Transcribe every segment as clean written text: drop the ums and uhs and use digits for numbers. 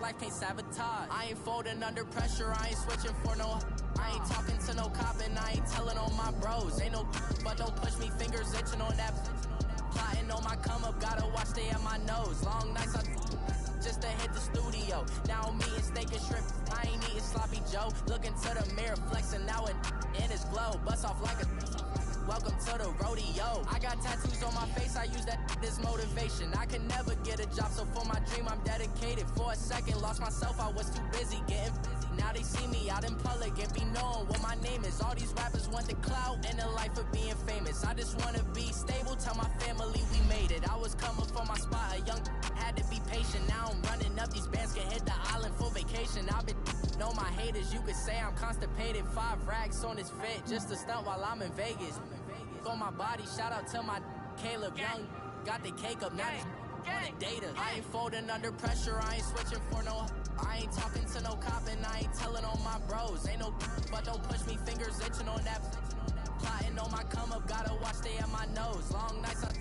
life can't sabotage. I ain't folding under pressure, I ain't switching for no. I ain't talking to no cop and I ain't telling on my bros. Ain't no but don't push me, fingers itching on that. Plotting on my come up, gotta watch stay at my nose. Long nights I just to hit the studio. Now I'm eating steak and shrimp, I ain't eating sloppy Joe. Looking to the mirror, flexing now and in his glow. Bust off like a welcome to the rodeo. I got tattoos on my face, I use that as motivation. I could never get a job, so for my dream I'm dedicated. For a second, lost myself, I was too busy getting busy. Now they see me out in public and be knowing what my name is. All these rappers want the clout and the life of being famous. I just wanna be stable, tell my family we made it. I was coming for my spot, a young had to be patient. Now I'm running up, these bands can hit the island for vacation. I've been know my haters, you could say I'm constipated. 5 racks on his fit, just to stunt while I'm in Vegas. On my body, shout out to my Caleb Young. Got the cake up, now he's on the data. I ain't folding under pressure, I ain't switching for no. I ain't talking to no cop and I ain't telling on my bros. Ain't no but don't push me, fingers itching on that. Plotting on my come up, gotta watch stay at my nose. Long nights I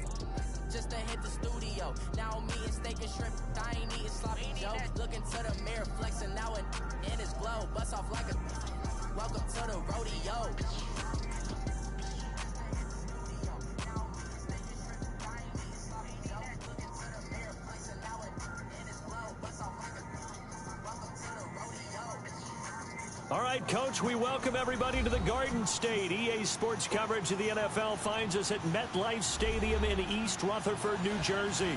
just to hit the studio. Now I'm eating steak and shrimp, I ain't eating sloppy Joe. Looking to the mirror, flexing now and in his glow. Bust off like a welcome to the rodeo. All right, Coach, we welcome everybody to the Garden State. EA Sports coverage of the NFL finds us at MetLife Stadium in East Rutherford, New Jersey.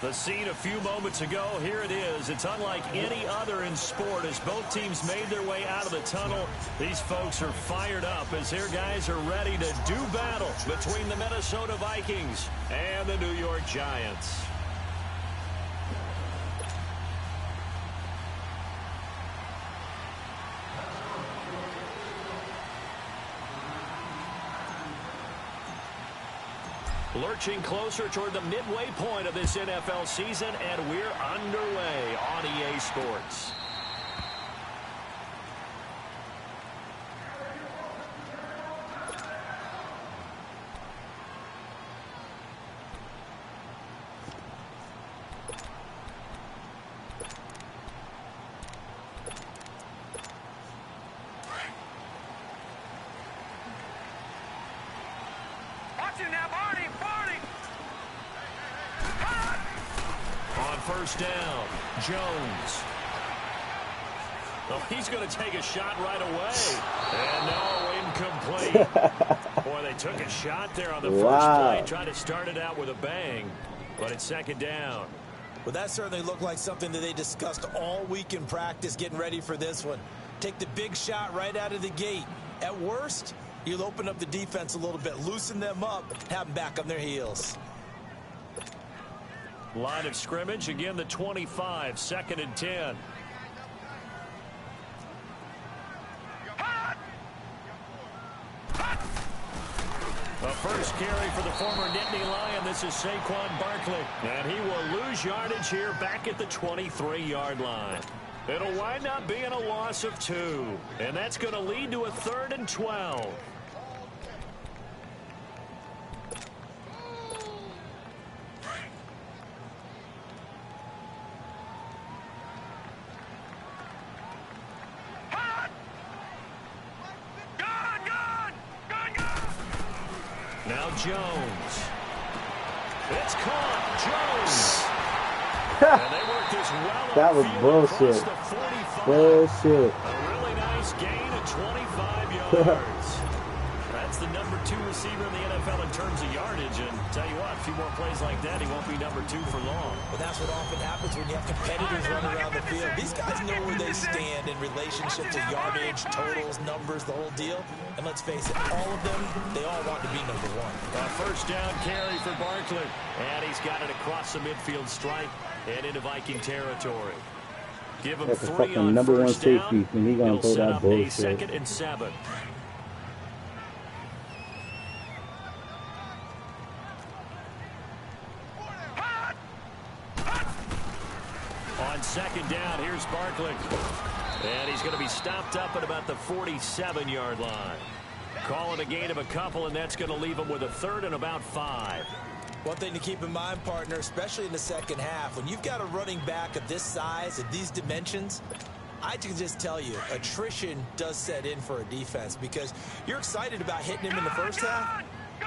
The scene a few moments ago, here it is. It's unlike any other in sport as both teams made their way out of the tunnel. These folks are fired up as their guys are ready to do battle between the Minnesota Vikings and the New York Giants. Lurching closer toward the midway point of this NFL season, and we're underway on EA Sports. First down, Jones. Oh, he's going to take a shot right away. And no, incomplete. Boy, they took a shot there on the first play. Tried to start it out with a bang, but it's second down. Well, that certainly looked like something that they discussed all week in practice, getting ready for this one. Take the big shot right out of the gate. At worst, you'll open up the defense a little bit, loosen them up, have them back on their heels. Line of scrimmage, again the 25, 2nd and 10. The first carry for the former Nittany Lion. This is Saquon Barkley. And he will lose yardage here back at the 23-yard line. It'll wind up being a loss of 2. And that's going to lead to a 3rd and 12. Now Jones. It's caught. Jones. And they work this well. That was bullshit. Bullshit. A really nice gain of 25 yards. That's the number 2 receiver in the NFL in terms of yardage. And tell you what, a few more plays like that, he won't be number 2 for long. Well, that's what often happens when you have competitors running around the field. These guys know where they stand in relationship to yardage, totals, numbers, the whole deal. And let's face it, all of them, they all want to be number 1. A first down carry for Barkley. And he's got it across the midfield stripe and into Viking territory. Give him 3 on number first 1 down. safety, and he gonna throw that bullshit. 2nd and 7. On 2nd down, here's Barkley. And he's going to be stopped up at about the 47-yard line. Call it a gain of a couple, and that's going to leave him with a 3rd and about 5. One thing to keep in mind, partner, especially in the second half, when you've got a running back of this size, of these dimensions, I can just tell you, attrition does set in for a defense because you're excited about hitting him in the first half.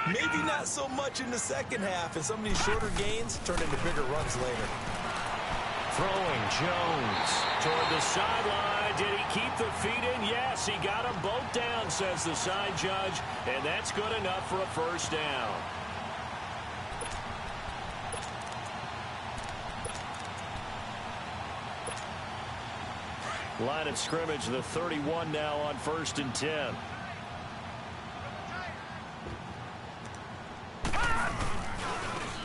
Maybe not so much in the second half, and some of these shorter gains turn into bigger runs later. Throwing Jones toward the sideline. Did he keep the feet in? Yes, he got them both down, says the side judge, and that's good enough for a first down. Line of scrimmage, the 31 now on 1st and 10.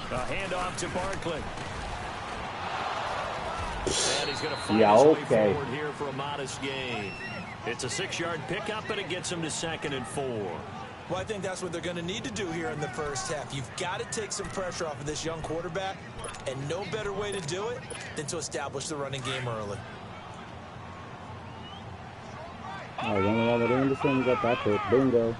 A handoff to Barkley. And he's going to find his way forward here for a modest gain. It's a 6-yard pickup, and it gets him to 2nd and 4. Well, I think that's what they're going to need to do here in the first half. You've got to take some pressure off of this young quarterback, and no better way to do it than to establish the running game early. Oh, running around with Anderson, got that hit. Bingo.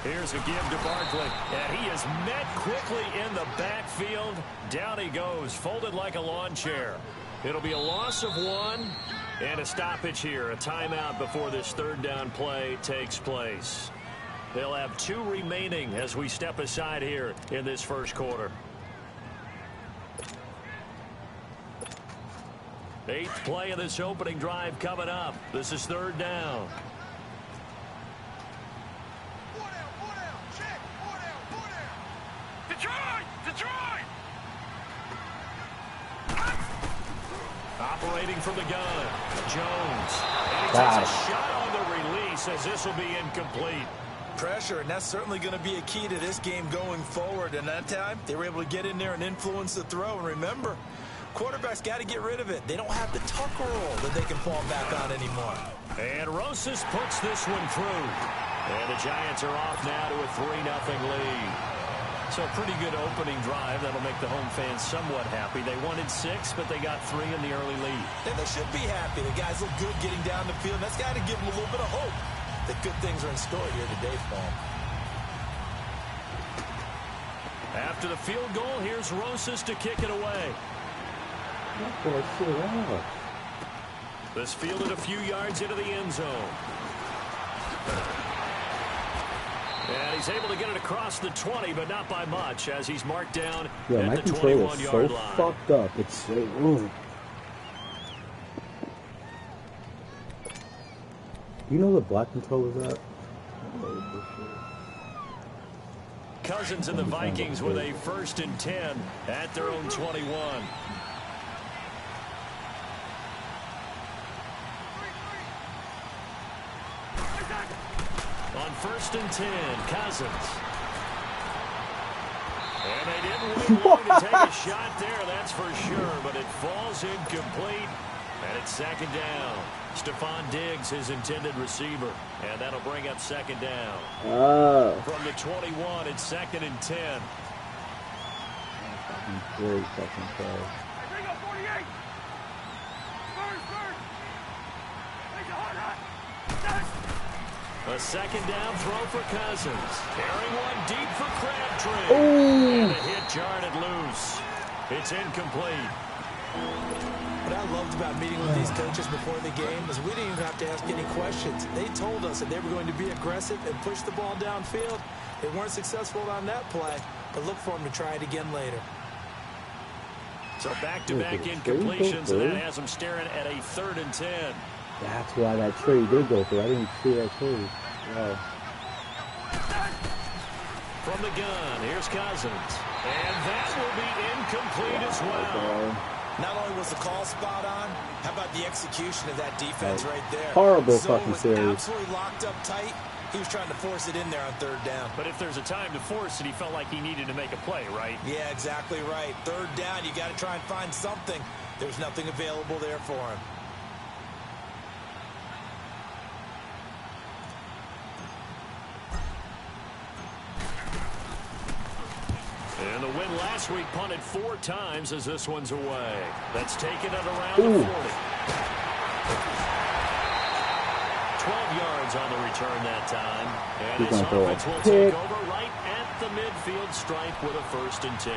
Here's a give to Barkley, and he is met quickly in the backfield. Down he goes, folded like a lawn chair. It'll be a loss of 1 and a stoppage here, a timeout before this 3rd down play takes place. They'll have 2 remaining as we step aside here in this first quarter. 8th play of this opening drive coming up. This is 3rd down. Operating from the gun, Jones. And he takes a shot on the release as this will be incomplete. Pressure, and that's certainly going to be a key to this game going forward. And that time, they were able to get in there and influence the throw. And remember, quarterbacks got to get rid of it. They don't have the tuck roll that they can fall back on anymore. And Rosas puts this one through. And the Giants are off now to a 3-0 lead. So a pretty good opening drive. That'll make the home fans somewhat happy. They wanted 6, but they got 3 in the early lead. And they should be happy. The guys look good getting down the field. That's got to give them a little bit of hope that good things are in store here today for them. After the field goal, here's Rosas to kick it away. This fielded a few yards into the end zone. And he's able to get it across the 20, but not by much, as he's marked down at the 21-yard line. So fucked up. It's so... You know the black control is that? Cousins and the Vikings with a 1st and 10 at their own 21. On 1st and 10, Cousins. And they didn't wait long to take a shot there, that's for sure, but it falls incomplete, and it's 2nd down. Stephon Diggs, his intended receiver, and that'll bring up 2nd down. From the 21, it's 2nd and 10. Great fucking play. A 2nd down throw for Cousins. Carrying one deep for Crabtree. And a hit jarred it loose. It's incomplete. What I loved about meeting with these coaches before the game is we didn't even have to ask any questions. They told us that they were going to be aggressive and push the ball downfield. They weren't successful on that play, but look for them to try it again later. So back-to-back incompletions, and that has them staring at a 3rd and 10. That's why that trade did go through. I didn't see that trade. Wow. From the gun, here's Cousins. And that will be incomplete as well. Not only was the call spot on, how about the execution of that defense right there? Horrible Zone fucking was series. Absolutely locked up tight. He was trying to force it in there on 3rd down. But if there's a time to force it, he felt like he needed to make a play, right? Yeah, exactly right. 3rd down, you got to try and find something. There's nothing available there for him. And the win last week punted 4 times as this one's away. That's taken at around the 40. 12 yards yards on the return that time. And He's this gonna throw a offense will pick. take over right at the midfield stripe with a 1st and 10.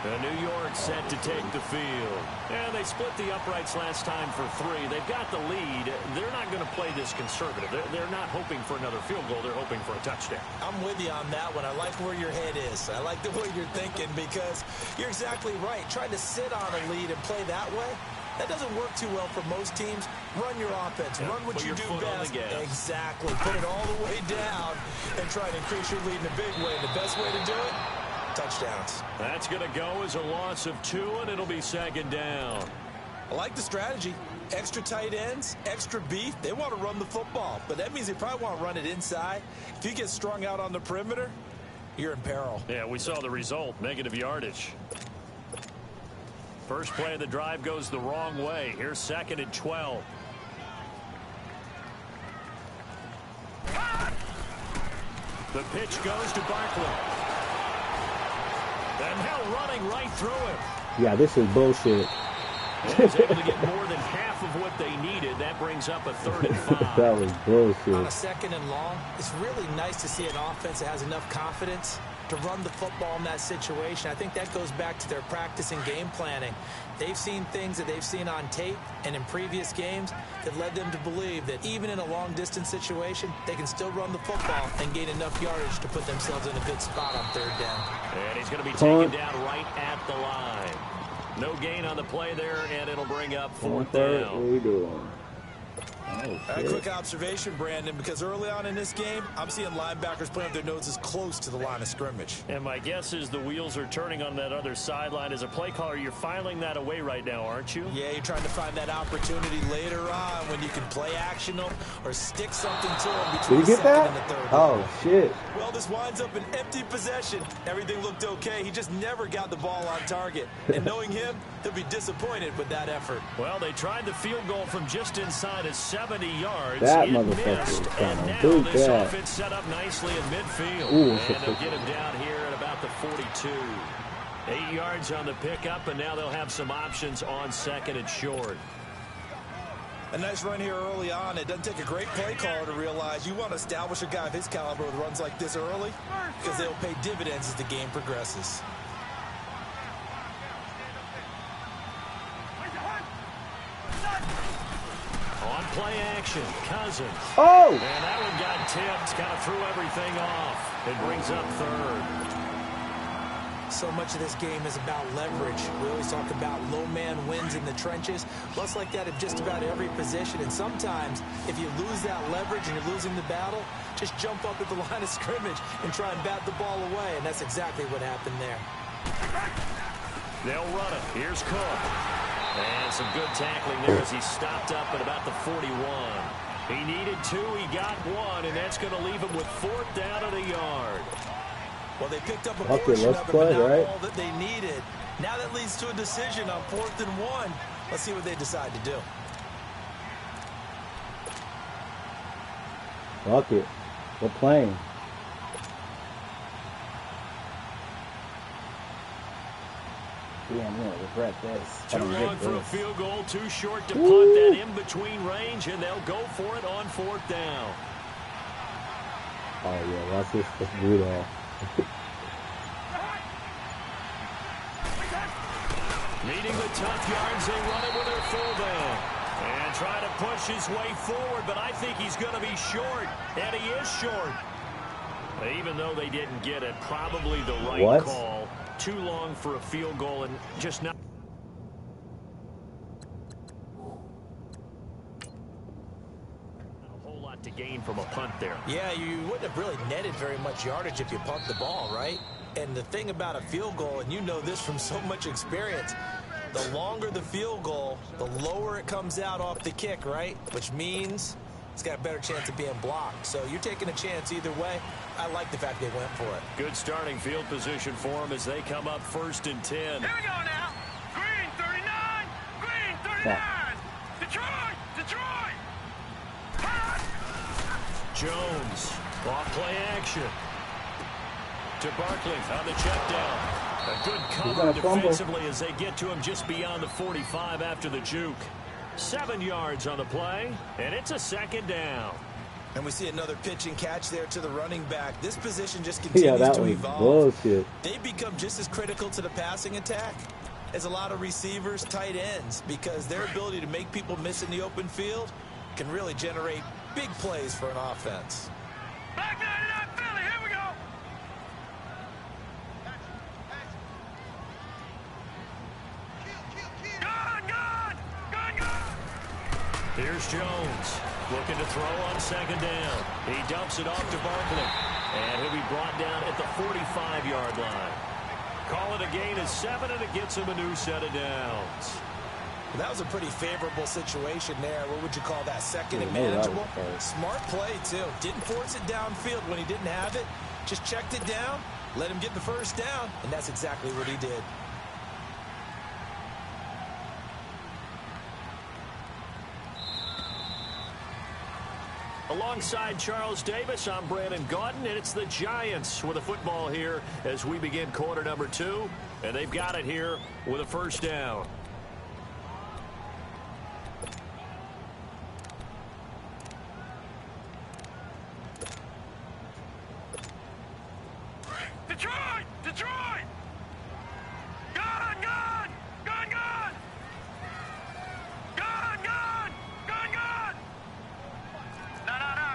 And New York set to take the field. And they split the uprights last time for 3. They've got the lead. They're not going to play this conservative. They're not hoping for another field goal. They're hoping for a touchdown. I'm with you on that one. I like where your head is. I like the way you're thinking because you're exactly right. Trying to sit on a lead and play that way, that doesn't work too well for most teams. Run your offense. Run what you do best. Exactly. Put it all the way down and try to increase your lead in a big way. The best way to do it, touchdowns. That's going to go as a loss of 2, and it'll be 2nd down. I like the strategy. Extra tight ends, extra beef. They want to run the football, but that means they probably want to run it inside. If you get strung out on the perimeter, you're in peril. Yeah, we saw the result. Negative yardage. First play of the drive goes the wrong way. Here's 2nd and 12. The pitch goes to Barkley. And now running right through him. Yeah, this is bullshit. He was able to get more than half of what they needed. That brings up a 3rd and 5. That was bullshit. On a 2nd and long, it's really nice to see an offense that has enough confidence to run the football in that situation. I think that goes back to their practice and game planning. They've seen things that they've seen on tape and in previous games that led them to believe that even in a long-distance situation, they can still run the football and gain enough yardage to put themselves in a good spot on 3rd down. And he's going to be taken down right at the line. No gain on the play there, and it'll bring up 4th down. What are you doing? Oh, A quick observation, Brandon, because early on in this game, I'm seeing linebackers putting their noses close to the line of scrimmage. And my guess is the wheels are turning on that other sideline. As a play caller, you're filing that away right now, aren't you? Yeah, you're trying to find that opportunity later on when you can play action them or stick something to them between Did you the get 2nd that? and the 3rd. Oh, shit. Well, this winds up an empty possession. Everything looked okay. He just never got the ball on target. And knowing him, he'll be disappointed with that effort. Well, they tried the field goal from just inside of 70 yards. That it motherfucker missed, is and trying now to do this that. offense set up nicely in midfield. Ooh, and they'll get him down here at about the 42. 8 yards on the pickup, and now they'll have some options on 2nd and short. A nice run here early on. It doesn't take a great play caller to realize you want to establish a guy of his caliber with runs like this early because they'll pay dividends as the game progresses. On play action, Cousins. Oh! And that one got tipped, kind of threw everything off. It brings up 3rd. So much of this game is about leverage. We always talk about low man wins in the trenches. Less like that in just about every position. And sometimes, if you lose that leverage and you're losing the battle, just jump up at the line of scrimmage and try and bat the ball away. And that's exactly what happened there. They'll run it. Here's Cook. And some good tackling there as he stopped up at about the 41. He needed 2, he got 1, and that's going to leave him with 4th down at a yard. Well, they picked up a Okay, portion let's of it, play, but not right? all that they needed. Now that leads to a decision on 4th and 1. Let's see what they decide to do. Fuck it. We're playing. Damn, yeah, regret this. Too long for a field goal, too short to punt that in between range, and they'll go for it on 4th down. Oh, yeah, watch this. Let's do that. Needing the tough yards, they run it with their fullback. And try to push his way forward, but I think he's going to be short. And he is short. Even though they didn't get it, probably the right call. Too long for a field goal and just not. A whole lot to gain from a punt there. Yeah, you wouldn't have really netted very much yardage if you pumped the ball, right? And the thing about a field goal, and you know this from so much experience, the longer the field goal, the lower it comes out off the kick, right? Which means it's got a better chance of being blocked. So you're taking a chance either way. I like the fact they went for it. Good starting field position for them as they come up 1st and 10. Here we go now. Green 39. Green 39. Detroit. Detroit. Jones, off play action. To Barkley on the check down. A good cover defensively as they get to him just beyond the 45 after the juke. 7 yards on the play, and it's a 2nd down. And we see another pitch and catch there to the running back. This position just continues that to was evolve. bullshit. They become just as critical to the passing attack as a lot of receivers, tight ends, because their ability to make people miss in the open field can really generate big plays for an offense. Back 99 Philly, here we go. Gun. Here's Jones looking to throw on second down. He dumps it off to Barkley, and he'll be brought down at the 45-yard line. Call it a gain of 7, and it gets him a new set of downs. Well, that was a pretty favorable situation there. What would you call that? Second and manageable? Smart play, too. Didn't force it downfield when he didn't have it. Just checked it down, let him get the first down, and that's exactly what he did. Alongside Charles Davis, I'm Brandon Gaudin, and it's the Giants with a football here as we begin quarter number 2, and they've got it here with a first down. Detroit! Gun!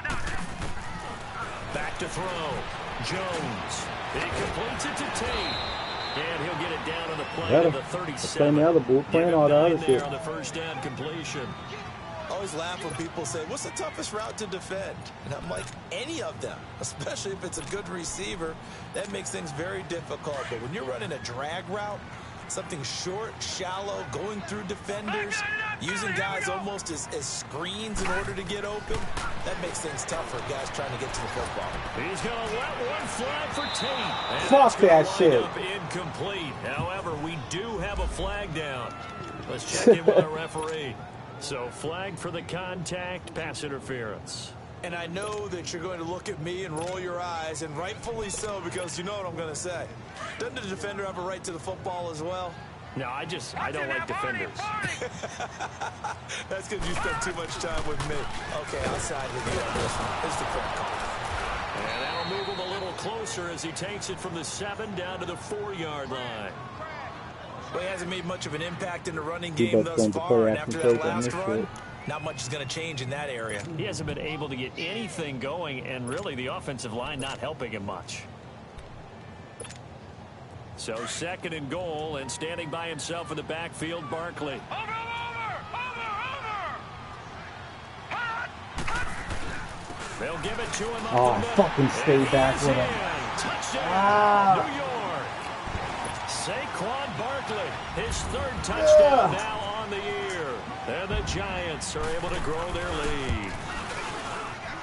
No. Back to throw. Jones. He completes it to Tate. And he'll get it down on the play to the 37. Playing all the other shit. On the first down completion. I always laugh when people say, what's the toughest route to defend? And I'm like, any of them, especially if it's a good receiver. That makes things very difficult. But when you're running a drag route, something short, shallow, going through defenders, using guys almost as screens in order to get open, that makes things tough for guys trying to get to the football. He's going to let one fly for Tate. And fuck that shit. Incomplete. However, we do have a flag down. Let's check in with our referee. So flag for the contact, pass interference. And I know that you're going to look at me and roll your eyes, and rightfully so, because you know what I'm going to say. Doesn't the defender have a right to the football as well? No, I don't like defenders. That's because you spent too much time with me. Okay, I'll side with you on this one. It's the correct call. And that'll move him a little closer as he takes it from the 7 down to the 4-yard line. Well, he hasn't made much of an impact in the running game thus far, and after that last run, not much is going to change in that area. He hasn't been able to get anything going, and really the offensive line not helping him much. So 2nd and goal, and standing by himself in the backfield, Barkley. Over! They'll give it to him up Oh, the middle. fucking stay back with him. Touchdown, New York. Saquon Barkley, his 3rd touchdown now on the year. And the Giants are able to grow their lead.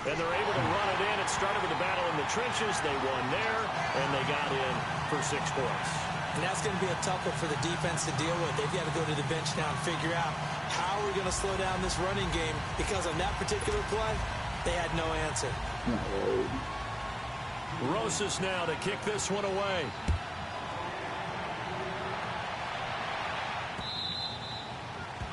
And they're able to run it in. It started with a battle in the trenches. They won there, and they got in for 6 points. And that's going to be a tough one for the defense to deal with. They've got to go to the bench now and figure out how we're going to slow down this running game, because on that particular play, they had no answer. Rosas now to kick this one away.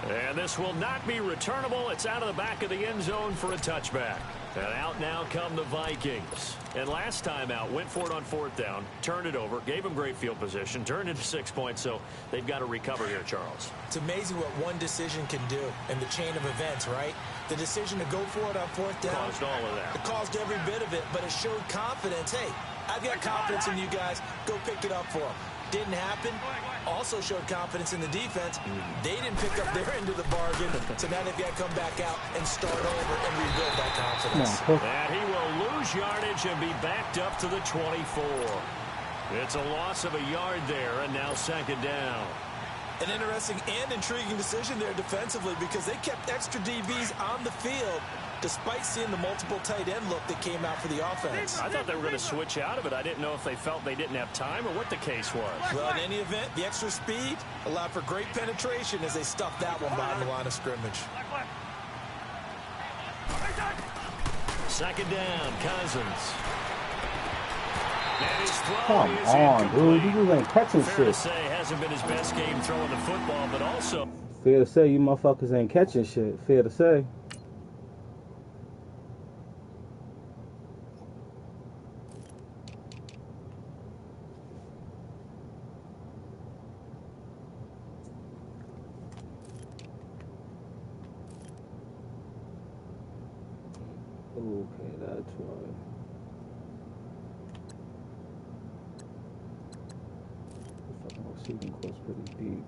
And this will not be returnable. It's out of the back of the end zone for a touchback. And out now come the Vikings. And last time out, went for it on 4th down, turned it over, gave them great field position, turned into 6 points, so they've got to recover here, Charles. It's amazing what one decision can do in the chain of events, right? The decision to go for it on 4th down caused all of that. It caused every bit of it, but it showed confidence. Hey, I've got confidence in you guys. Go pick it up for them. Didn't happen. Also showed confidence in the defense. They didn't pick up their end of the bargain, so now they've got to come back out and start over and rebuild that confidence. And he will lose yardage and be backed up to the 24. It's a loss of a yard there, and now 2nd down. An interesting and intriguing decision there defensively, because they kept extra DBs on the field despite seeing the multiple tight end look that came out for the offense. I thought they were going to switch out of it. I didn't know if they felt they didn't have time or what the case was. Well, in any event, the extra speed allowed for great penetration as they stuffed that one behind the line of scrimmage. 2nd down, Cousins. And his throw Come is on, incomplete. dude. You ain't catching Fair shit. to say, hasn't been his best game throwing the football, but also... Fair to say, you motherfuckers ain't catching shit. Fair to say. Okay, that's why. The fucking receiving course pretty deep.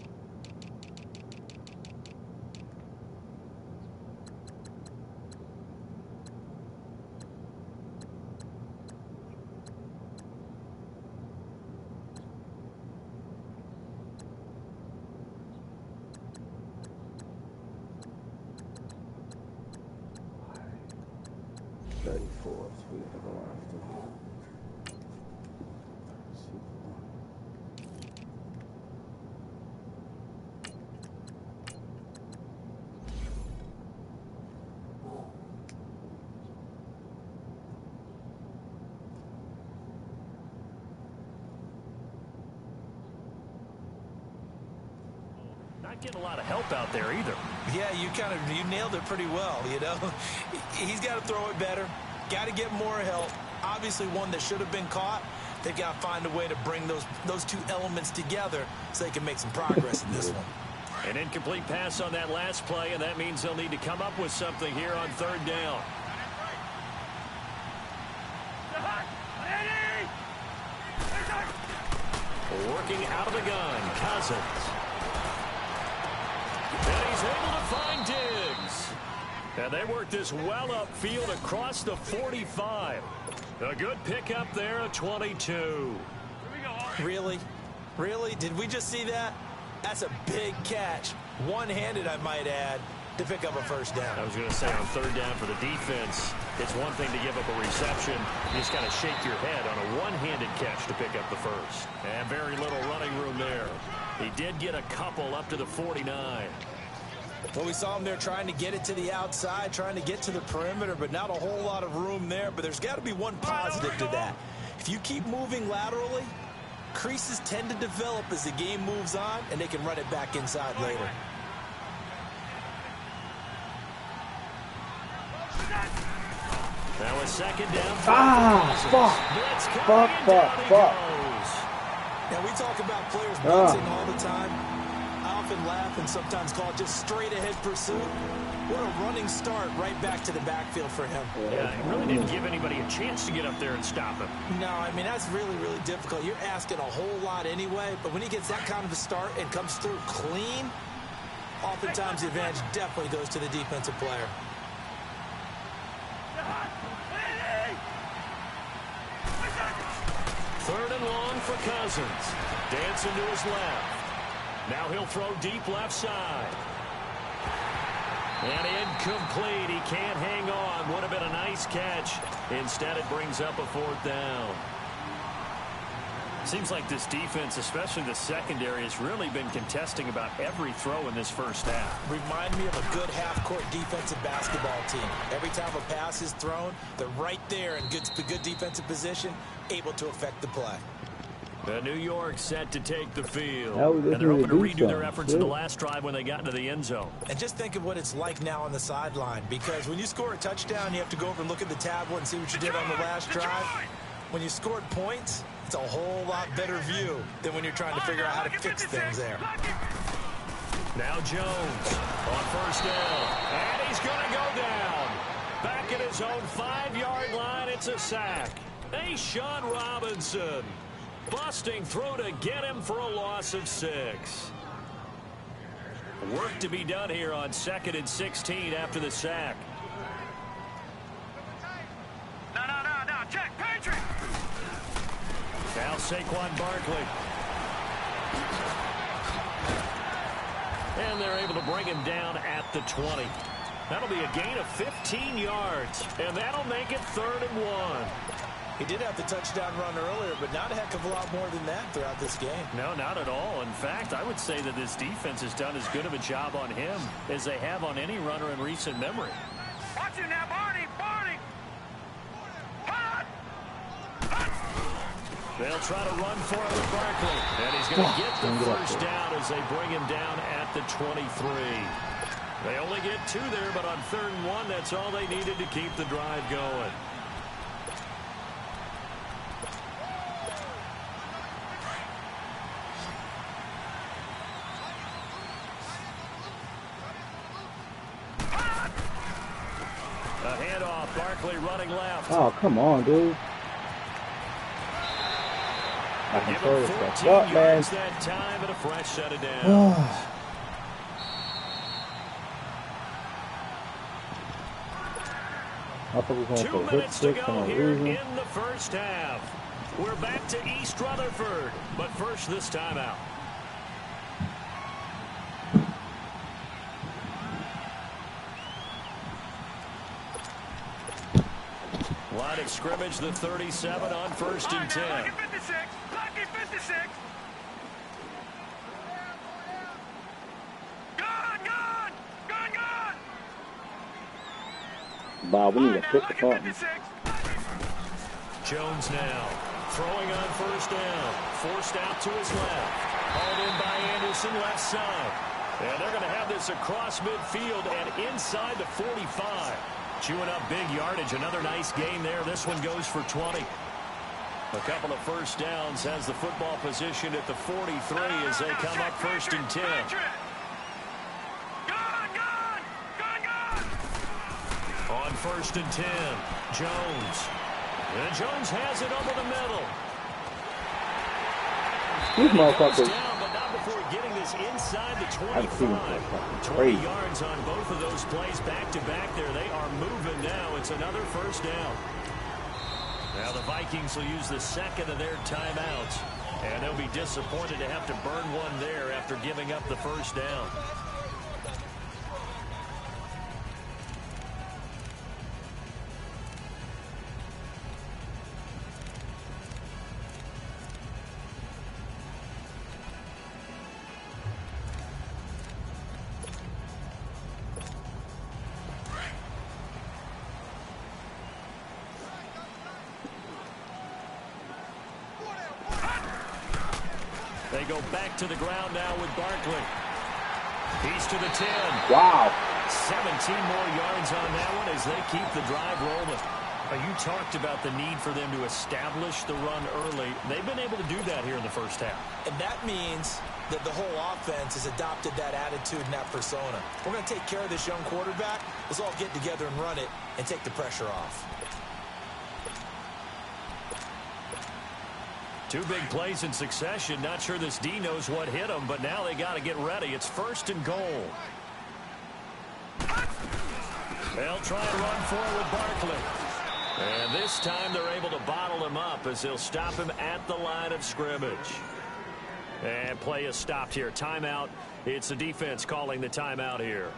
We gotta go after. Not getting a lot of help out there either. Yeah, you nailed it pretty well, you know. He's got to throw it better. Got to get more help. Obviously one that should have been caught. They've got to find a way to bring those two elements together so they can make some progress in this one. An incomplete pass on that last play, and that means they'll need to come up with something here on third down. Working out of the gun, Cousins. And he's able to find Diggs. And they work this well upfield across the 45. A good pickup there at 22. Really? Really? Did we just see that? That's a big catch. One-handed, I might add, to pick up a first down. I was going to say, on third down for the defense, it's one thing to give up a reception. You just got to shake your head on a one-handed catch to pick up the first. And very little running room there. He did get a couple up to the 49. Well, we saw him there trying to get it to the outside, trying to get to the perimeter, but not a whole lot of room there. But there's got to be one positive to that. If you keep moving laterally, creases tend to develop as the game moves on, and they can run it back inside later. Now a second down. Fuck. Now, we talk about players blitzing all the time. I often laugh and sometimes call it just straight-ahead pursuit. What a running start right back to the backfield for him. Yeah, he really didn't give anybody a chance to get up there and stop him. No, I mean, that's really, really difficult. You're asking a whole lot anyway, but when he gets that kind of a start and comes through clean, oftentimes the advantage definitely goes to the defensive player. Third and long for Cousins. Dancing to his left. Now he'll throw deep left side. And incomplete. He can't hang on. Would have been a nice catch. Instead, it brings up a fourth down. Seems like this defense, especially the secondary, has really been contesting about every throw in this first half. Remind me of a good half-court defensive basketball team. Every time a pass is thrown, they're right there in good defensive position, able to affect the play. New York set to take the field. And they're hoping to redo their efforts in the last drive when they got into the end zone. And just think of what it's like now on the sideline, because when you score a touchdown, you have to go over and look at the tablet and see what you did on the last drive. When you scored points, it's a whole lot better view than when you're trying to figure out how to fix things there. Now Jones on first down. And he's going to go down. Back at his own 5-yard line, it's a sack. Sean Robinson busting through to get him for a loss of 6. Work to be done here on 2nd and 16 after the sack. No, check, Patriot. Now Saquon Barkley. And they're able to bring him down at the 20. That'll be a gain of 15 yards. And that'll make it 3rd and 1. He did have the touchdown run earlier, but not a heck of a lot more than that throughout this game. No, not at all. In fact, I would say that this defense has done as good of a job on him as they have on any runner in recent memory. Watch him now, Barney. They'll try to run for it with Barkley. And he's going to get the first down as they bring him down at the 23. They only get 2 there, but on 3rd and 1, that's all they needed to keep the drive going. A Handoff, Barkley running left. Oh, come on, dude. I can throw this stuff up, man. That time and a fresh set of downs. I thought we were going 2 for a hit minutes to six go and a here reason. in the first half. We're back to East Rutherford, but first this timeout. Line of scrimmage, the 37 on 1st and 10. Lucky 56. Lucky 56. Gone, gone. Gone, gone. Bob, we need to pick the Lucky button. 56. Jones now throwing on 1st down. Forced out to his left. Hauled in by Anderson, left side. And they're going to have this across midfield and inside the 45. Chewing up big yardage. Another nice gain there. This one goes for 20. A couple of first downs, has the football position at the 43 as they come up 1st and 10. Gone, gone. Gone, gone. On 1st and 10, Jones. And Jones has it over the middle. These motherfuckers. Down, but not before getting this inside the I've seen 25. this. 20 yards on both of those plays back to back there. They are moving now. It's another first down. Now the Vikings will use the second of their timeouts. And they'll be disappointed to have to burn one there after giving up the first down. They go back to the ground now with Barkley. He's to the 10. Wow. 17 more yards on that one as they keep the drive rolling. You talked about the need for them to establish the run early. They've been able to do that here in the first half. And that means that the whole offense has adopted that attitude and that persona. We're going to take care of this young quarterback. Let's all get together and run it and take the pressure off. 2 big plays in succession. Not sure this D knows what hit him, but now they got to get ready. It's 1st and goal. They'll try and run forward Barkley. And this time they're able to bottle him up as they'll stop him at the line of scrimmage. And play is stopped here. Timeout. It's the defense calling the timeout here.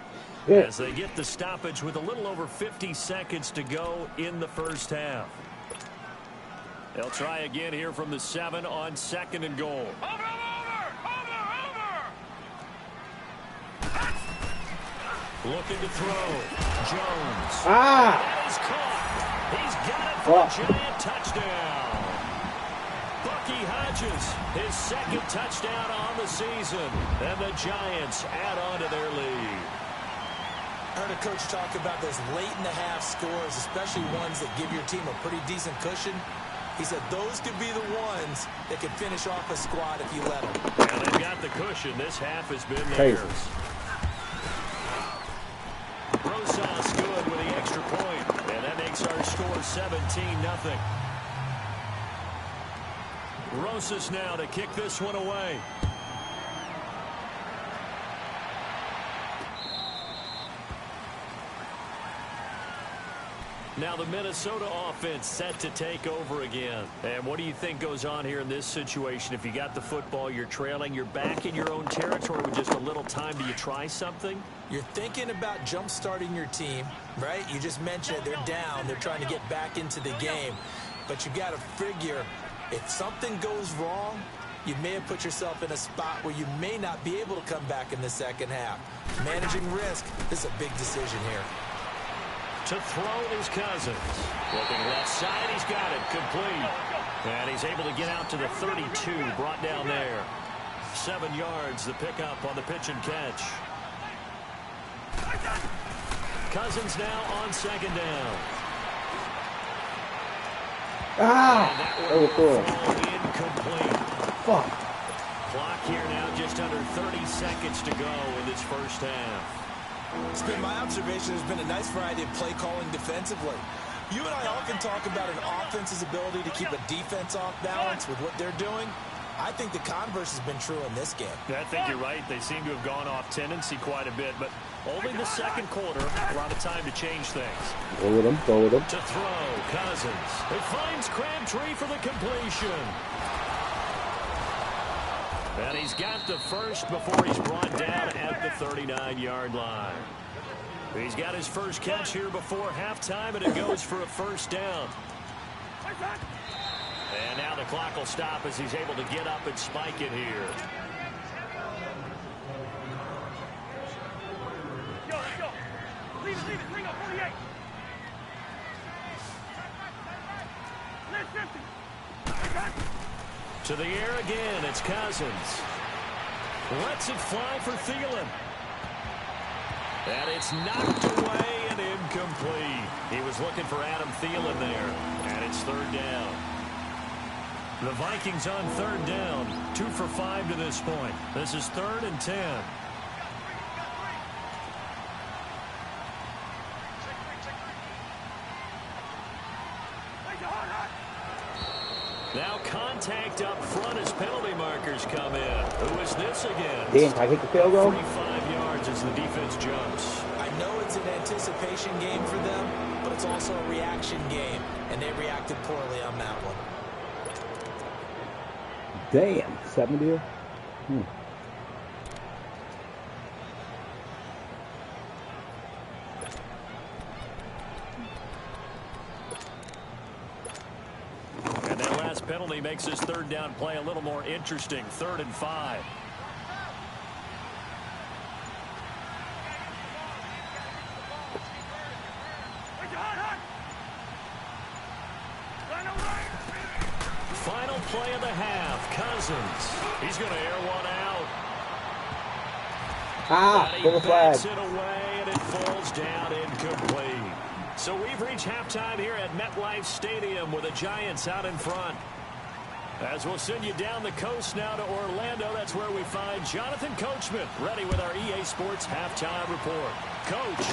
Yeah. As they get the stoppage with a little over 50 seconds to go in the first half. They'll try again here from the 7 on 2nd and goal. Over. Looking to throw. Jones. Ah! That is caught. He's got it for a giant touchdown. Bucky Hodges, his 2nd touchdown on the season. And the Giants add on to their lead. I heard a coach talk about those late-in-the-half scores, especially ones that give your team a pretty decent cushion. He said those could be the ones that could finish off a squad if you let them. And they've got the cushion. This half has been theirs. Rosas good with the extra point. And that makes our score 17-0. Rosas now to kick this one away. Now the Minnesota offense set to take over again. And what do you think goes on here in this situation? If you got the football, you're trailing, you're back in your own territory with just a little time. Do you try something? You're thinking about jump-starting your team, right? You just mentioned it. They're down. They're trying to get back into the game. But you got to figure if something goes wrong, you may have put yourself in a spot where you may not be able to come back in the second half. Managing risk, this is a big decision here. To throw is Cousins. Looking left side, he's got it. Complete. And he's able to get out to the 32. Brought down there. 7 yards, the pickup on the pitch and catch. Cousins now on 2nd down. Ah! That was cool. Incomplete. Fuck. Clock here now just under 30 seconds to go in this first half. It's been my observation there's been a nice variety of play calling defensively. You and I often talk about an offense's ability to keep a defense off balance with what they're doing. I think the converse has been true in this game. I think you're right. They seem to have gone off tendency quite a bit, but only the second quarter, a lot of time to change things. Go with him, go with him. To throw, Cousins. It finds Crabtree for the completion. And he's got the first before he's brought down at the 39-yard line. He's got his first catch here before halftime, and it goes for a first down. And now the clock will stop as he's able to get up and spike it here. Let's go. Leave it. Bring up 48. Let's 50. To the air again, it's Cousins. Lets it fly for Thielen. And it's knocked away and incomplete. He was looking for Adam Thielen there. And it's third down. The Vikings on third down. 2 for 5 to this point. This is 3rd and 10. Now contact up front as penalty markers come in. Who is this again? Damn, can I take the field goal? 45 yards as the defense jumps. I know it's an anticipation game for them, but it's also a reaction game, and they reacted poorly on that one. Damn, 70. And that last penalty makes his third down play a little more interesting. 3rd and 5. Final play of the half. Cousins. He's going to air one out. And he backs it away, and it falls down incomplete. So we've reached halftime here at MetLife Stadium with the Giants out in front. As we'll send you down the coast now to Orlando, that's where we find Jonathan Coachman ready with our EA Sports halftime report. Coach.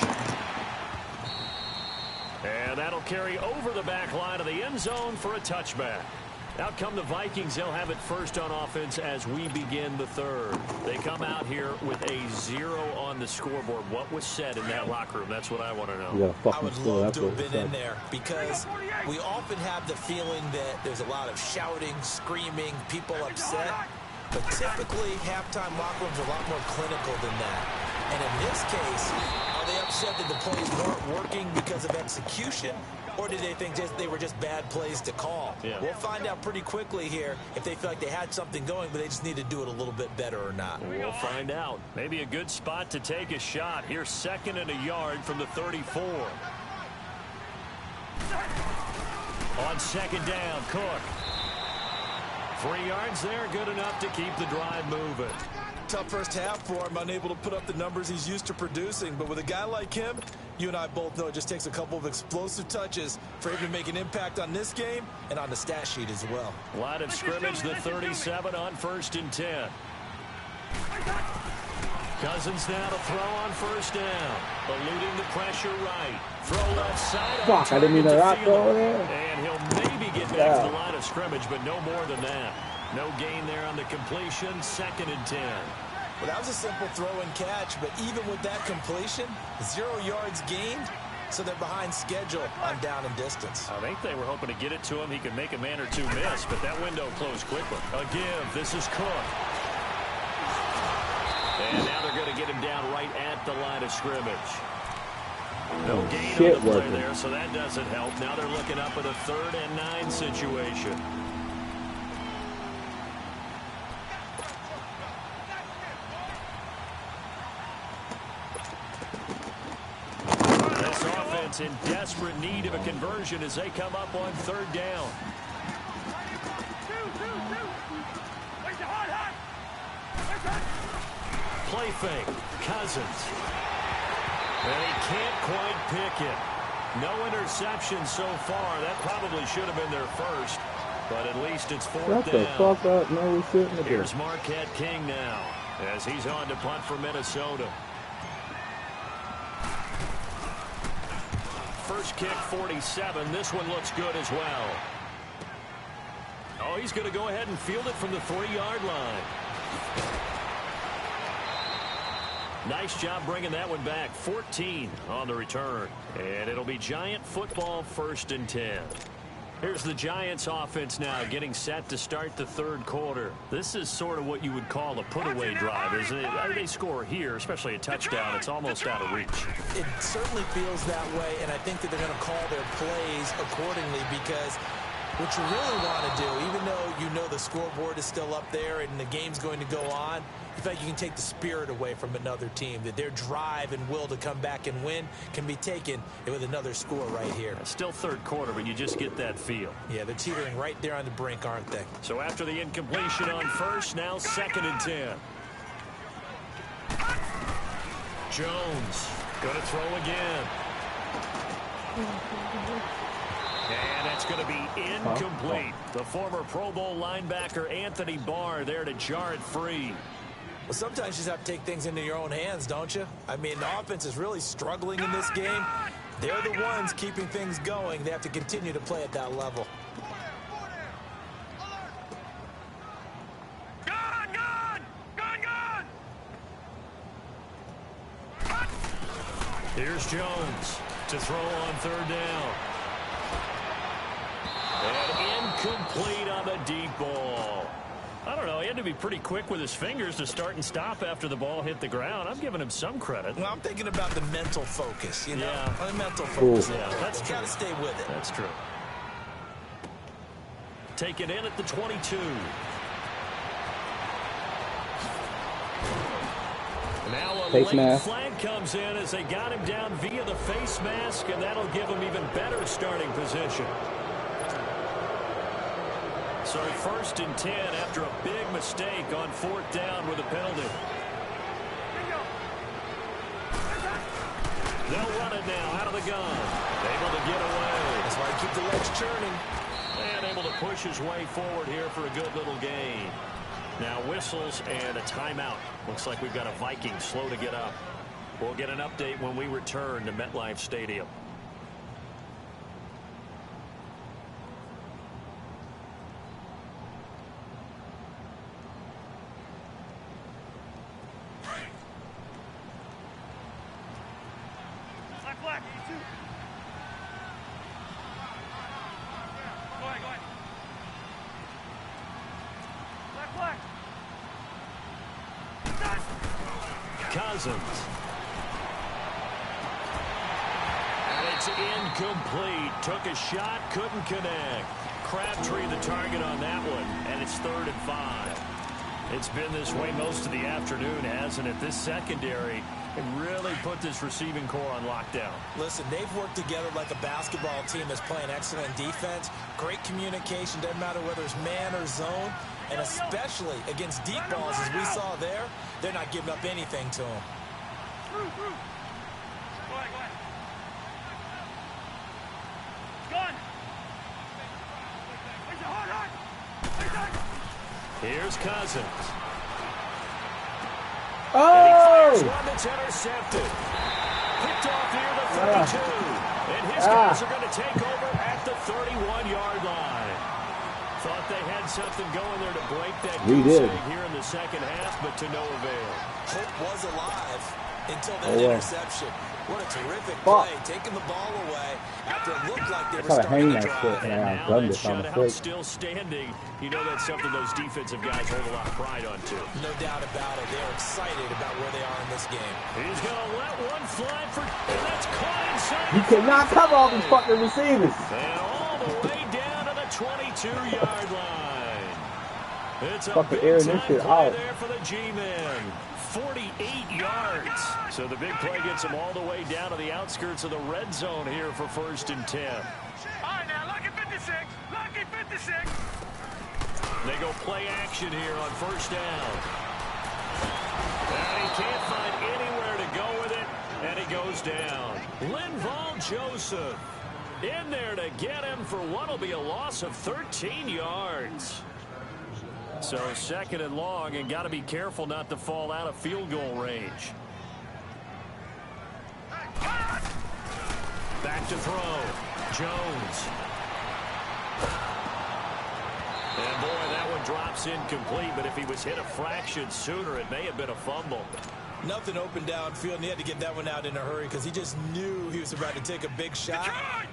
And that'll carry over the back line of the end zone for a touchback. Out come the Vikings. They'll have it first on offense as we begin the third. They come out here with a 0 on the scoreboard. What was said in that locker room? That's what I want to know. I would love to have been in there because we often have the feeling that there's a lot of shouting, screaming, people upset. But typically, halftime locker rooms are a lot more clinical than that. And in this case, are they upset that the plays weren't working because of execution? Or did they think they were just bad plays to call? Yeah. We'll find out pretty quickly here if they feel like they had something going, but they just need to do it a little bit better or not. We'll find out. Maybe a good spot to take a shot. Here's 2nd and a yard from the 34. On 2nd down, Cook. 3 yards there, good enough to keep the drive moving. Tough first half for him, unable to put up the numbers he's used to producing. But with a guy like him, you and I both know it just takes a couple of explosive touches for him to make an impact on this game and on the stat sheet as well. Line of scrimmage, the 37 on 1st and 10. Cousins now to throw on 1st down. Eluding the pressure right. Throw left side. Fuck, I didn't mean to rock over there. And he'll maybe get back to the line of scrimmage, but no more than that. No gain there on the completion. 2nd and 10. Well, that was a simple throw and catch, but even with that completion, 0 yards gained, so they're behind schedule on down and distance. I think they were hoping to get it to him. He could make a man or two miss, but that window closed quickly. A give. This is Cook. And now they're going to get him down right at the line of scrimmage. No gain on the play there, so that doesn't help. Now they're looking up at a 3rd and 9 situation. This offense in desperate need of a conversion as they come up on 3rd down. Play fake. Cousins. And he can't quite pick it. No interception so far. That probably should have been their first. But at least it's 4th down. Shut the fuck up. No, we shouldn't. Here's Marquette King now as he's on to punt for Minnesota. first kick 47. This one looks good as well. Oh, he's going to go ahead and field it from the 3-yard line. Nice job bringing that one back. 14 on the return. And it'll be Giant football, 1st and 10. Here's the Giants offense now getting set to start the third quarter. This is sort of what you would call a put-away drive, isn't it? They score here, especially a touchdown. It's almost out of reach. It certainly feels that way, and I think that they're going to call their plays accordingly because what you really want to do, even though you know the scoreboard is still up there and the game's going to go on, in fact, you can take the spirit away from another team, that their drive and will to come back and win can be taken with another score right here. Still third quarter, but you just get that feel. Yeah, they're teetering right there on the brink, aren't they? So after the incompletion on first, now 2nd and 10. Jones going to throw again. And that's going to be incomplete. The former Pro Bowl linebacker Anthony Barr there to jar it free. Well, sometimes you just have to take things into your own hands, don't you? I mean, the offense is really struggling in this game. They're the ones keeping things going. They have to continue to play at that level. Here's Jones to throw on 3rd down. And incomplete on the deep ball. I don't know. He had to be pretty quick with his fingers to start and stop after the ball hit the ground. I'm giving him some credit. Well, I'm thinking about the mental focus, you know? Yeah. The mental focus. Yeah, that's true. You got to stay with it. That's true. Take it in at the 22. Now a late flag comes in as they got him down via the face mask, and that'll give him even better starting position. So 1st and 10 after a big mistake on 4th down with a penalty. They'll run it now out of the gun. Able to get away. That's why you keep the legs churning. And able to push his way forward here for a good little gain. Now whistles and a timeout. Looks like we've got a Viking slow to get up. We'll get an update when we return to MetLife Stadium. Cousins. And it's incomplete. Took a shot, couldn't connect. Crabtree the target on that one, and it's 3rd and 5. It's been this way most of the afternoon, hasn't it? This secondary really put this receiving core on lockdown. Listen, they've worked together like a basketball team that's playing excellent defense. Great communication, doesn't matter whether it's man or zone. And especially against deep balls, as we saw there, they're not giving up anything to them. Go ahead. Gun. Here's Cousins. Oh! And he fires one that's intercepted. Picked off near the 32. And his guys are going to take over at the 31-yard line. Thought they had something going there to break that goose egg here in the second half, but to no avail. Hope was alive until that interception. What a terrific play, taking the ball away after it looked like they were starting to drive. And now that shutout still standing. You know that's something those defensive guys hold a lot of pride on, too. No doubt about it. They're excited about where they are in this game. He's going to let one fly for, and that's caught inside. You cannot cover all these fucking receivers. And all the way down to the 22-yard line. It's a fucking big time play there for the G-men. 48 yards. So the big play gets them all the way down to the outskirts of the red zone here for 1st and 10. All right, now, lucky 56. Lucky 56. They go play action here on 1st down. And he can't find anywhere to go with it, and he goes down. Linval Joseph in there to get him for what will be a loss of 13 yards. So 2nd and long, and got to be careful not to fall out of field goal range. Back to throw. Jones. And boy, that one drops incomplete, but if he was hit a fraction sooner, it may have been a fumble. Nothing open downfield, and he had to get that one out in a hurry because he just knew he was about to take a big shot.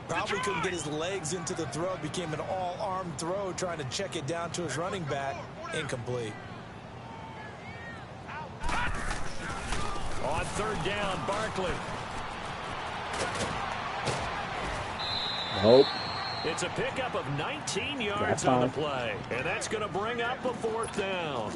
Probably couldn't get his legs into the throw. Became an all-arm throw, trying to check it down to his running back. Incomplete. On third down, Barkley. Nope. It's a pickup of 19 yards on the play, and that's going to bring up a fourth down.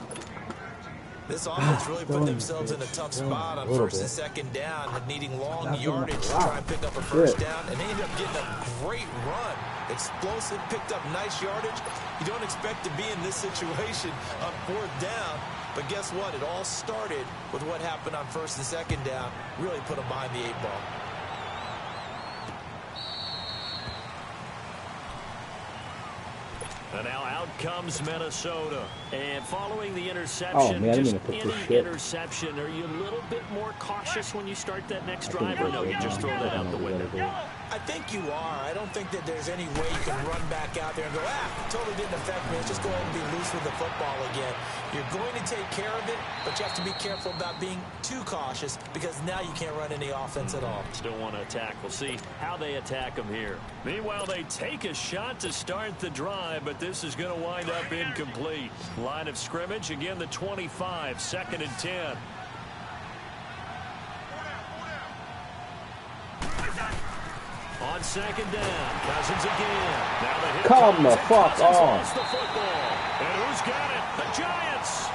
This offense really put themselves in a tough spot on first and second down, needing long yardage to try and pick up a first down, and they ended up getting a great run. Explosive, picked up nice yardage. You don't expect to be in this situation on fourth down, but guess what? It all started with what happened on first and second down. Really put them behind the 8-ball. And now out comes Minnesota. And following the interception, interception, are you a little bit more cautious when you start that next drive, or no, you just throw that out the window? I think you are. I don't think that there's any way you can run back out there and go, totally didn't affect me. Let's just go ahead and be loose with the football again. You're going to take care of it, but you have to be careful about being too cautious because now you can't run any offense at all. Still want to attack. We'll see how they attack them here. Meanwhile, they take a shot to start the drive, but this is going to wind up incomplete. Line of scrimmage, again, the 25, 2nd and 10. On second down, Cousins again. Now the hit. Come the fuck on. The football. And who's got it? The Giants.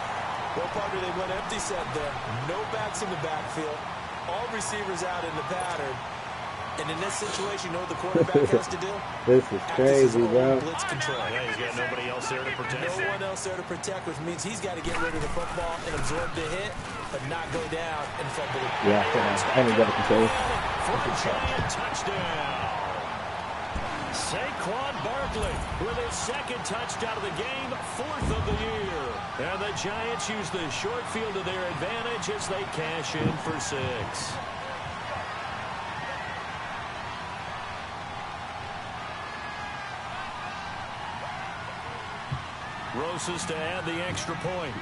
Well, partner, they went empty set there. No backs in the backfield. All receivers out in the pattern. And in this situation, you know what the quarterback has to do? This is crazy, bro. Blitz control. Yeah, he's got nobody else there to protect. No one else there to protect, which means he's got to get rid of the football and absorb the hit, but not go down and fumble it. Yeah, I need better control. For a giant touchdown. Saquon Barkley with his second touchdown of the game, 4th of the year. And the Giants use the short field to their advantage as they cash in for 6. Rosas to add the extra point.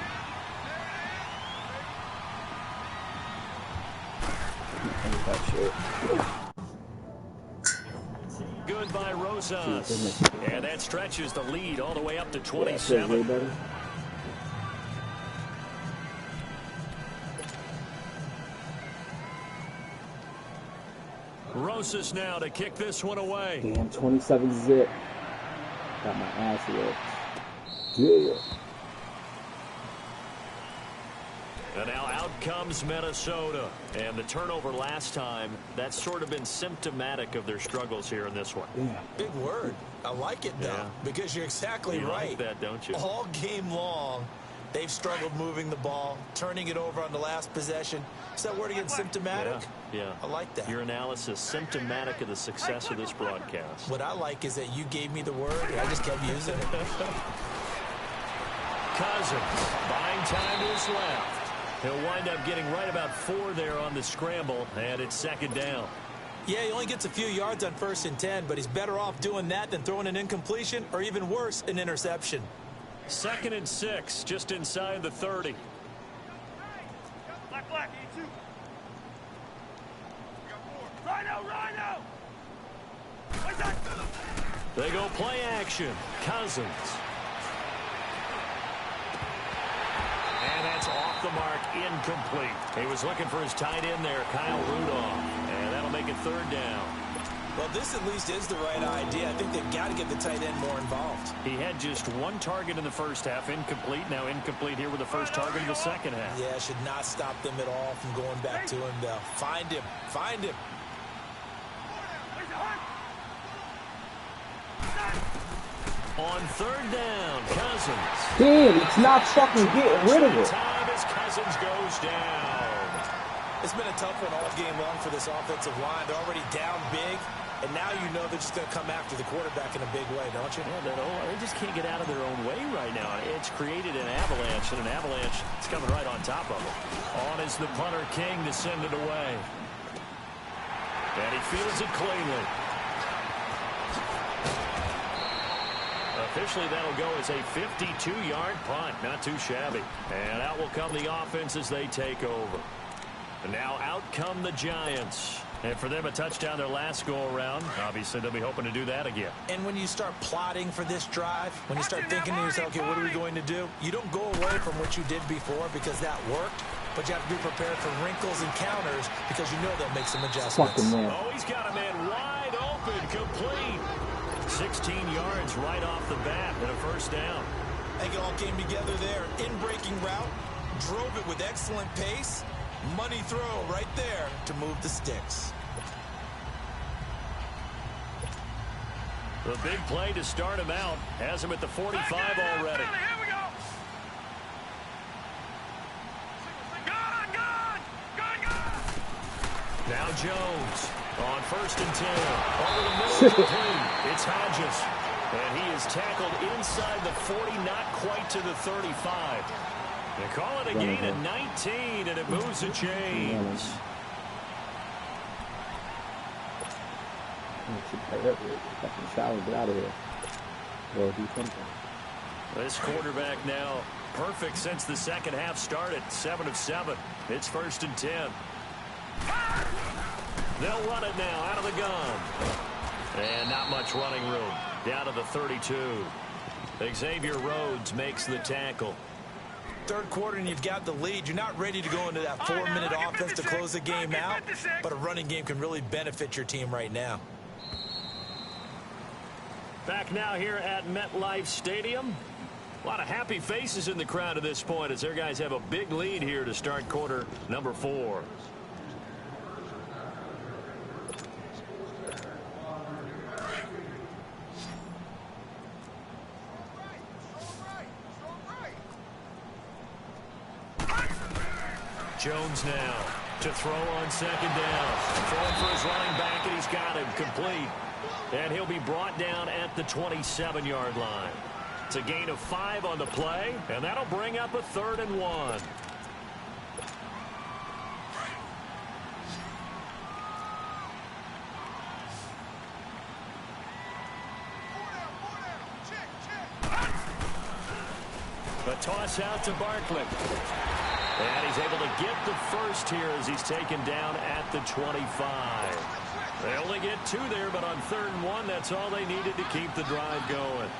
Good by Rosas. And that stretches the lead all the way up to 27. Rosas now to kick this one away. Damn, 27 zip. Got my ass whipped. Yeah. And now out comes Minnesota. And the turnover last time, that's sort of been symptomatic of their struggles here in this one. Yeah. Big word. I like it, though, because you're exactly right. Like that, don't you? All game long, they've struggled moving the ball, turning it over on the last possession. Is that word again, symptomatic? Yeah. I like that. Your analysis, symptomatic of the success of this broadcast. What I like is that you gave me the word, and I just kept using it. Cousins buying time to his left. He'll wind up getting right about 4 there on the scramble, and it's 2nd down. Yeah, he only gets a few yards on 1st and 10, but he's better off doing that than throwing an incompletion, or even worse, an interception. 2nd and 6, just inside the 30. Black, E2. Rhino! They go play action. Cousins. And that's off the mark, incomplete. He was looking for his tight end there, Kyle Rudolph. And that'll make it 3rd down. Well, this at least is the right idea. I think they've got to get the tight end more involved. He had just 1 target in the first half, incomplete. Now incomplete here with the first target in the second half. Yeah, should not stop them at all from going back to him, though. Find him. On 3rd down, Cousins. Damn, it's not fucking getting rid of it. Time as Cousins goes down. It's been a tough one all game long for this offensive line. They're already down big, and now you know they're just going to come after the quarterback in a big way, don't you? Yeah, they just can't get out of their own way right now. It's created an avalanche, and an avalanche is coming right on top of them. On is the punter King to send it away. And he he fields it cleanly. Officially, that'll go as a 52-yard punt. Not too shabby. And out will come the offense as they take over. And now out come the Giants. And for them, a touchdown their last go-around. Obviously, they'll be hoping to do that again. And when you start plotting for this drive, when you start thinking to yourself, okay, what are we going to do? You don't go away from what you did before because that worked. But you have to be prepared for wrinkles and counters because you know they'll make some adjustments. Oh, he's got a man wide open, complete. 16 yards right off the bat and a first down. I think it all came together there. In-breaking route, drove it with excellent pace. Money throw right there to move the sticks. The big play to start him out has him at the 45 already. Here we go. Now Jones on 1st and 10. Over the middle complete. It's Hodges. And he is tackled inside the 40, not quite to the 35. They call it a gain of 19, and it moves the chains. Get out of here. Well, do something. This quarterback now perfect since the second half started. 7 of 7. It's 1st and 10. They'll run it now out of the gun. And not much running room. Down to the 32. Xavier Rhodes makes the tackle. Third quarter and you've got the lead. You're not ready to go into that 4-minute offense to close the game out, but a running game can really benefit your team right now. Back now here at MetLife Stadium. A lot of happy faces in the crowd at this point as their guys have a big lead here to start quarter number 4. Jones now to throw on second down. Throwing for his running back, and he's got him complete. And he'll be brought down at the 27-yard line. It's a gain of 5 on the play, and that'll bring up a 3rd and 1. A toss out to Barkley. And he's able to get the first here as he's taken down at the 25. They only get 2 there, but on 3rd and 1, that's all they needed to keep the drive going.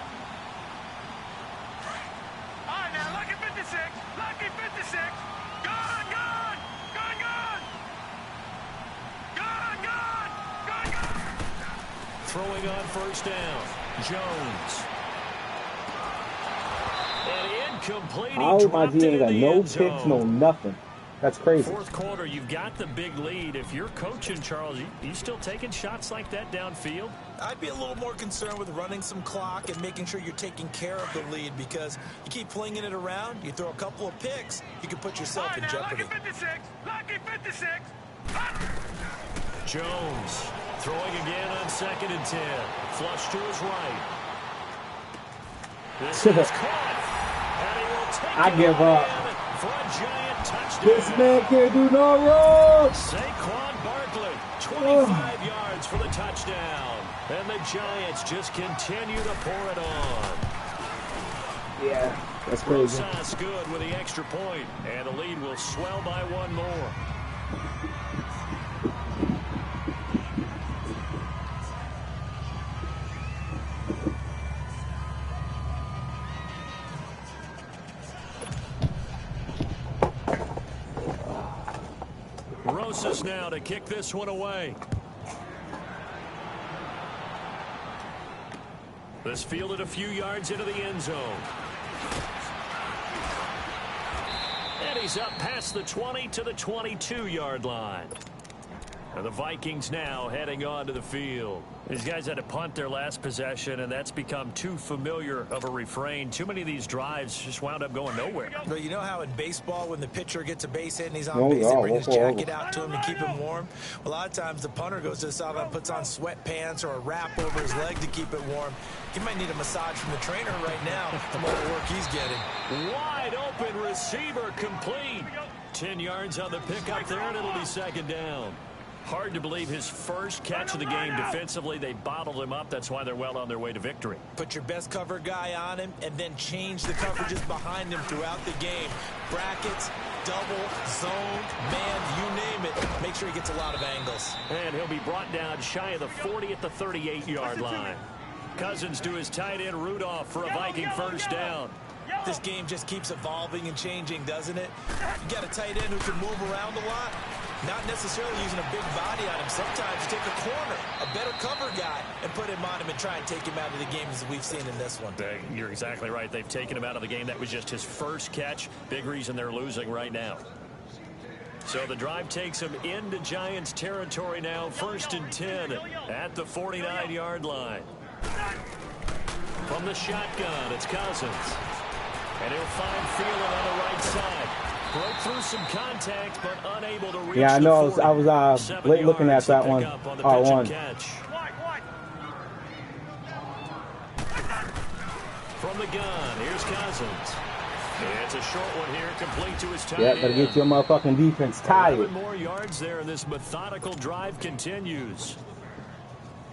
All right, now, lucky 56. Lucky 56. Gone, gone. Gone, gone. Gone, gone. Gone, gone. Throwing on 1st down. Jones. And incomplete. How my G ain't got no picks, no nothing. That's crazy. 4th quarter, you've got the big lead. If you're coaching, Charles, you still taking shots like that downfield? I'd be a little more concerned with running some clock and making sure you're taking care of the lead because you keep flinging it around, you throw a couple of picks, you can put yourself in jeopardy. Lucky 56. Lucky 56. Jones throwing again on 2nd and 10. Flush to his right. This is caught. And he will take I give up. For a giant touchdown. This man can't do no wrong. Saquon Barkley, 25 yards for the touchdown. And the Giants just continue to pour it on. Yeah, that's crazy. Rosas good with the extra point, and the lead will swell by 1 more. Rosas now to kick this one away. This fielded a few yards into the end zone. And he's up past the 20 to the 22-yard line. And the Vikings now heading onto the field. These guys had to punt their last possession, and that's become too familiar of a refrain. Too many of these drives just wound up going nowhere. But you know how in baseball, when the pitcher gets a base hit and he's on base, they bring his jacket out to him to keep him warm? A lot of times the punter goes to the sideline, puts on sweatpants or a wrap over his leg to keep it warm. He might need a massage from the trainer right now from all the work he's getting. Wide open receiver complete. 10 yards on the pickup there, and it'll be 2nd down. Hard to believe his first catch of the game defensively. They bottled him up. That's why they're well on their way to victory. Put your best cover guy on him and then change the coverages behind him throughout the game. Brackets, double, zone, man, you name it. Make sure he gets a lot of angles. And he'll be brought down shy of the 40 at the 38-yard line. Cousins to his tight end Rudolph for a Viking first down. This game just keeps evolving and changing, doesn't it? You got a tight end who can move around a lot. Not necessarily using a big body on him. Sometimes you take a corner, a better cover guy, and put him on him and try and take him out of the game as we've seen in this one. You're exactly right. They've taken him out of the game. That was just his first catch. Big reason they're losing right now. So the drive takes him into Giants territory now. 1st and 10 at the 49-yard line. From the shotgun, it's Cousins. And he'll find Thielen on the right side. Broke through some contact, but unable to reach. Yeah, I know. The I was late looking at that one. R1. From the gun, here's Cousins. It's a short one here, complete to his tight end. Yeah, better get your motherfucking defense tired. 11 more yards there, and this methodical drive continues.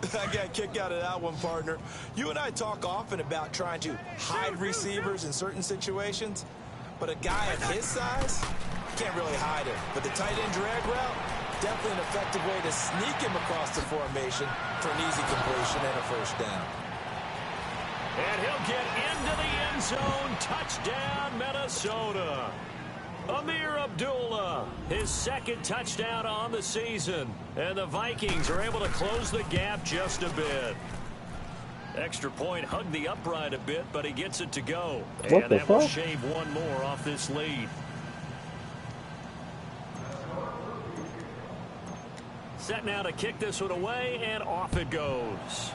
I got a kick out of that one, partner. You and I talk often about trying to hide receivers in certain situations, but a guy of his size, you can't really hide him. But the tight end drag route, definitely an effective way to sneak him across the formation for an easy completion and a first down. And he'll get into the end zone. Touchdown, Minnesota. Amir Abdullah, his second touchdown on the season. And the Vikings are able to close the gap just a bit. Extra point hugged the upright a bit, but he gets it to go. And that will shave one more off this lead. Set now to kick this one away, and off it goes.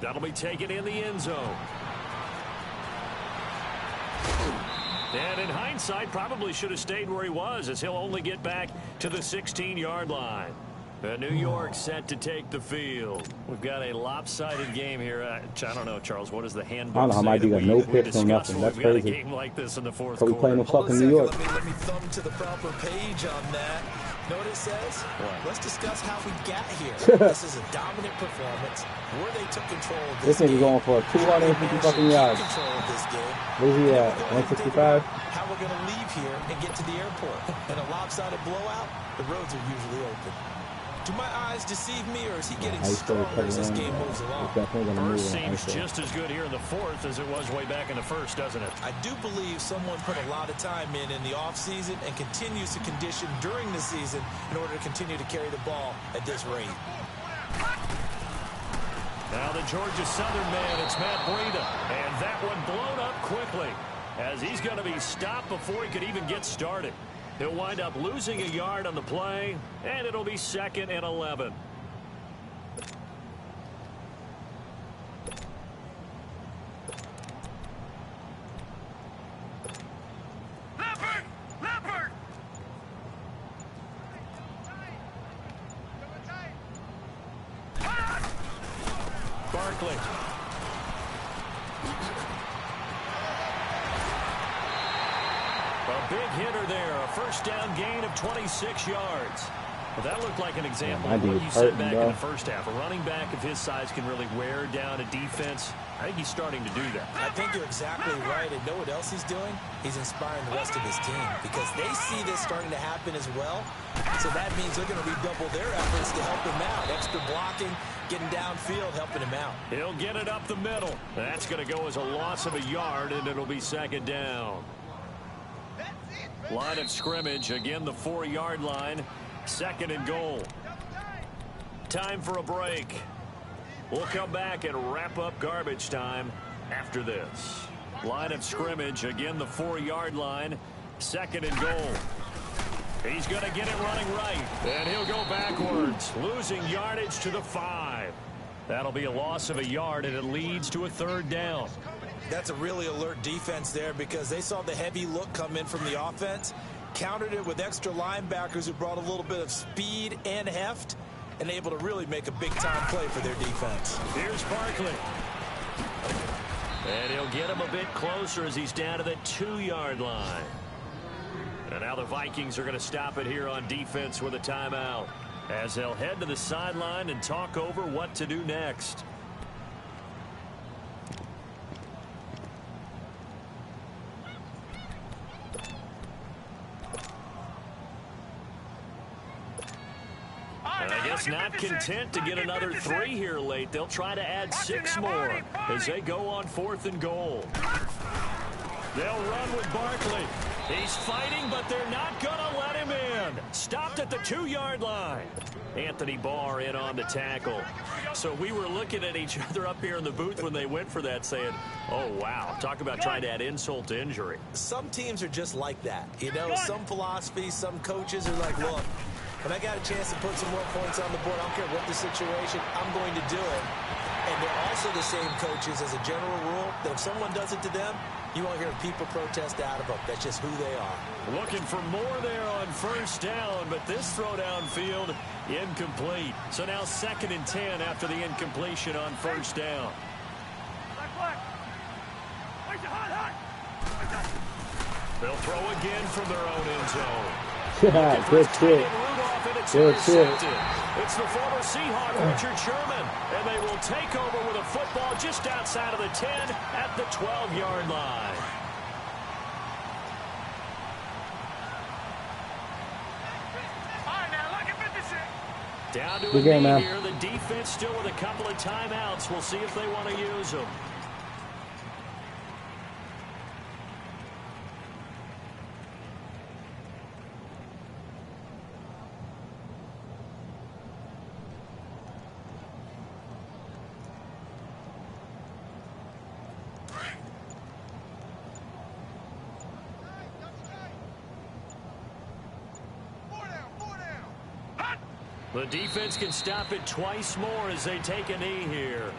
That'll be taken in the end zone. And in hindsight, probably should have stayed where he was, as he'll only get back to the 16-yard line. New York set to take the field. We've got a lopsided game here. I don't know, Charles. What is the handbook? I don't know how my dude got no picks or nothing. That's crazy. We've got a game like this in the fourth So we playing in quarter. fucking New York. Let me thumb to the proper page on that. Know what it says? Let's discuss how we got here. This is a dominant performance where they took control of this game. This nigga going for 250 fucking yards. Control of this game. Where's he at? 165? How we're going to leave here and get to the airport. In a lopsided blowout, the roads are usually open. Do my eyes deceive me, or is he getting stronger as this game moves along? First seems just as good here in the fourth as it was way back in the first, doesn't it? I do believe someone put a lot of time in the offseason and continues to condition during the season in order to continue to carry the ball at this rate. Now the Georgia Southern man, it's Matt Breida. And that one blown up quickly, as he's going to be stopped before he could even get started. He'll wind up losing a yard on the play, and it'll be 2nd and 11. Leopard! Barkley. A big hitter there, a first down gain of 26 yards. Well, that looked like an example of what you said back in the first half. A running back of his size can really wear down a defense. I think he's starting to do that. I think you're exactly right. And know what else he's doing? He's inspiring the rest of his team because they see this starting to happen as well. So that means they're going to redouble their efforts to help him out. Extra blocking, getting downfield, helping him out. He'll get it up the middle. That's going to go as a loss of a yard, and it'll be 2nd down. Line of scrimmage, again the 4-yard line. 2nd and goal. Time for a break. We'll come back and wrap up garbage time after this. Line of scrimmage, again the 4-yard line. 2nd and goal. He's going to get it running right. And he'll go backwards, losing yardage to the 5. That'll be a loss of a yard, and it leads to a 3rd down. That's a really alert defense there because they saw the heavy look come in from the offense, countered it with extra linebackers who brought a little bit of speed and heft, and able to really make a big-time play for their defense. Here's Barkley. And he'll get him a bit closer as he's down to the 2-yard line. And now the Vikings are going to stop it here on defense with a timeout, as they'll head to the sideline and talk over what to do next. And I guess not content to get another 3 here late. They'll try to add 6 more as they go on 4th and goal. They'll run with Barkley. He's fighting, but they're not going to let him in. Stopped at the 2-yard line. Anthony Barr in on the tackle. So we were looking at each other up here in the booth when they went for that, saying, oh, wow, talk about trying to add insult to injury. Some teams are just like that. You know, some philosophies, some coaches are like, look, when I got a chance to put some more points on the board, I don't care what the situation, I'm going to do it. And they're also the same coaches as a general rule that if someone does it to them, you won't hear people protest out of them. That's just who they are. Looking for more there on 1st down, but this throw downfield incomplete. So now 2nd and 10 after the incompletion on 1st down. They'll throw again from their own end zone. Good shit. Good shit. It's the former Seahawk, Richard Sherman, and they will take over with a football just outside of the 10 at the 12-yard line. Down to a knee here. The defense still with a couple of timeouts. We'll see if they want to use them. The defense can stop it twice more as they take a knee here.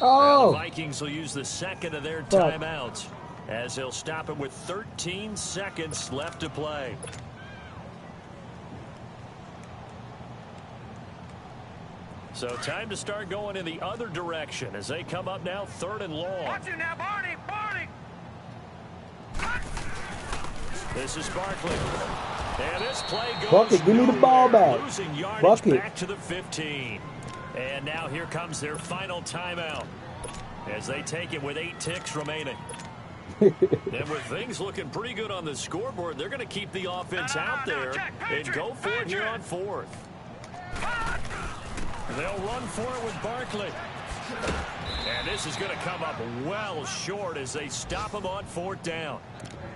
Oh! And the Vikings will use the 2nd of their timeouts as they'll stop it with 13 seconds left to play. So time to start going in the other direction as they come up now 3rd and long. Watch it now, Barney! Barney! This is Barkley. And this play goes Bucket, give me the ball back. Losing yardage Bucket. back to the 15. And now here comes their final timeout as they take it with 8 ticks remaining. And with things looking pretty good on the scoreboard, they're going to keep the offense out there and go for it here on 4th. They'll run for it with Barkley. And this is going to come up well short as they stop him on 4th down.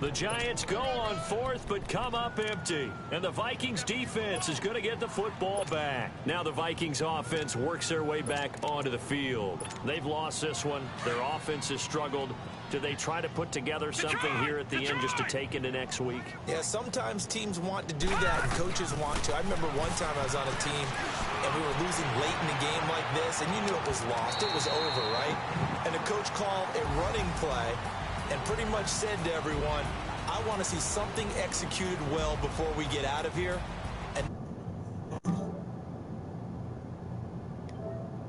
The Giants go on 4th, but come up empty. And the Vikings defense is going to get the football back. Now the Vikings offense works their way back onto the field. They've lost this one. Their offense has struggled. Do they try to put together something here at the end just to take into next week? Yeah, sometimes teams want to do that and coaches want to. I remember one time I was on a team and we were losing late in the game like this, and you knew it was lost. It was over, right? And the coach called a running play and pretty much said to everyone, I want to see something executed well before we get out of here.